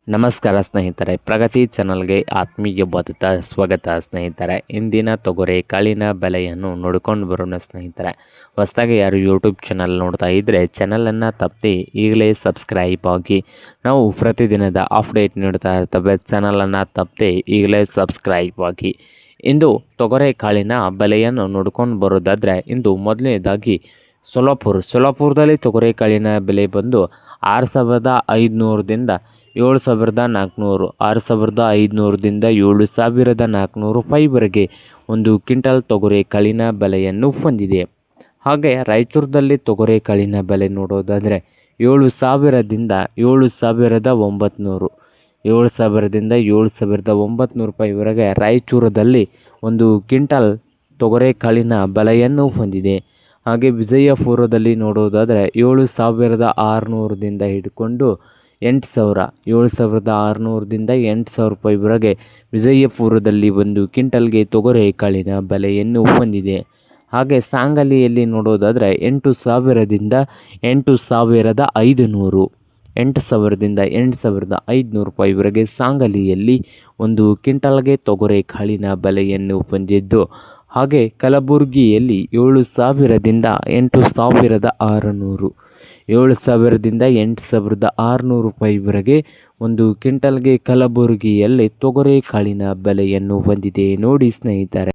ನಮಸ್ಕಾರ ಸ್ನೇಹಿತರೆ, ಪ್ರಗತಿ ಚಾನಲ್ಗೆ ಆತ್ಮೀಯವಾದ ಸ್ವಾಗತ ಸ್ನೇಹಿತರೆ. ಇಂದಿನ ತೊಗರೆ ಕಾಳಿನ ಬೆಲೆಯನ್ನು ನೋಡ್ಕೊಂಡು ಬರೋಣ ಸ್ನೇಹಿತರೆ. ಹೊಸದಾಗಿ ಯಾರು ಯೂಟ್ಯೂಬ್ ಚಾನಲ್ ನೋಡ್ತಾ ಇದ್ದರೆ ಚಾನಲನ್ನು ತಪ್ಪದೆ ಈಗಲೇ ಸಬ್ಸ್ಕ್ರೈಬ್ ಆಗಿ. ನಾವು ಪ್ರತಿದಿನದ ಅಪ್ಡೇಟ್ ನೀಡ್ತಾ ಇರ್ತವೆ. ಚಾನಲನ್ನು ತಪ್ಪದೆ ಈಗಲೇ ಸಬ್ಸ್ಕ್ರೈಬ್ ಆಗಿ. ಇಂದು ತೊಗರೆ ಕಾಳಿನ ಬೆಲೆಯನ್ನು ನೋಡ್ಕೊಂಡು ಬರೋದಾದರೆ, ಇಂದು ಮೊದಲನೇದಾಗಿ ಸೊಲಾಪುರದಲ್ಲಿ ತೊಗರೆ ಕಾಳಿನ ಬೆಲೆ ಬಂದು 6,500ದಿಂದ 7,400, 6,500ದಿಂದ 7,400 ರೂಪಾಯಿವರೆಗೆ ಒಂದು ಕ್ವಿಂಟಲ್ ತೊಗರೆ ಕಾಳಿನ ಬೆಲೆಯನ್ನು ಹೊಂದಿದೆ. ಹಾಗೆ ರಾಯಚೂರದಲ್ಲಿ ತೊಗರೆ ಕಾಳಿನ ಬೆಲೆ ನೋಡೋದಾದರೆ 7,000ದಿಂದ 7,900, 7,000ದಿಂದ 7,900 ರೂಪಾಯಿವರೆಗೆ ರಾಯಚೂರದಲ್ಲಿ ಒಂದು ಕ್ವಿಂಟಲ್ ತೊಗರೆ ಕಾಳಿನ ಬೆಲೆಯನ್ನು ಹೊಂದಿದೆ. ಹಾಗೆ ವಿಜಯಪುರದಲ್ಲಿ ನೋಡೋದಾದರೆ 7,600ದಿಂದ ಹಿಡ್ಕೊಂಡು 8,000, 7,600ದಿಂದ 8,000 ರೂಪಾಯಿವರೆಗೆ ವಿಜಯಪುರದಲ್ಲಿ ಒಂದು ಕ್ವಿಂಟಲ್ಗೆ ತೊಗರೆ ಕಾಳಿನ ಬೆಲೆಯನ್ನು ಹೊಂದಿದೆ. ಹಾಗೆ ಸಾಂಗಲಿಯಲ್ಲಿ ನೋಡೋದಾದರೆ 8,000ದಿಂದ 8,500, 8,000ದಿಂದ 8,500 ರೂಪಾಯಿವರೆಗೆ ಸಾಂಗಲಿಯಲ್ಲಿ ಒಂದು ಕ್ವಿಂಟಲ್ಗೆ ತೊಗರೆ ಕಾಳಿನ ಬೆಲೆಯನ್ನು ಹೊಂದಿದ್ದು. ಹಾಗೆ ಕಲಬುರಗಿಯಲ್ಲಿ 7,000ದಿಂದ 8,600, 7,000ದಿಂದ 8,600 ರೂಪಾಯಿವರೆಗೆ ಒಂದು ಕ್ವಿಂಟಲ್ಗೆ ಕಲಬುರಗಿಯಲ್ಲಿ ತೊಗರೆ ಕಾಳಿನ ಬೆಲೆಯನ್ನು ಹೊಂದಿದೆ ನೋಡಿ ಸ್ನೇಹಿತರೆ.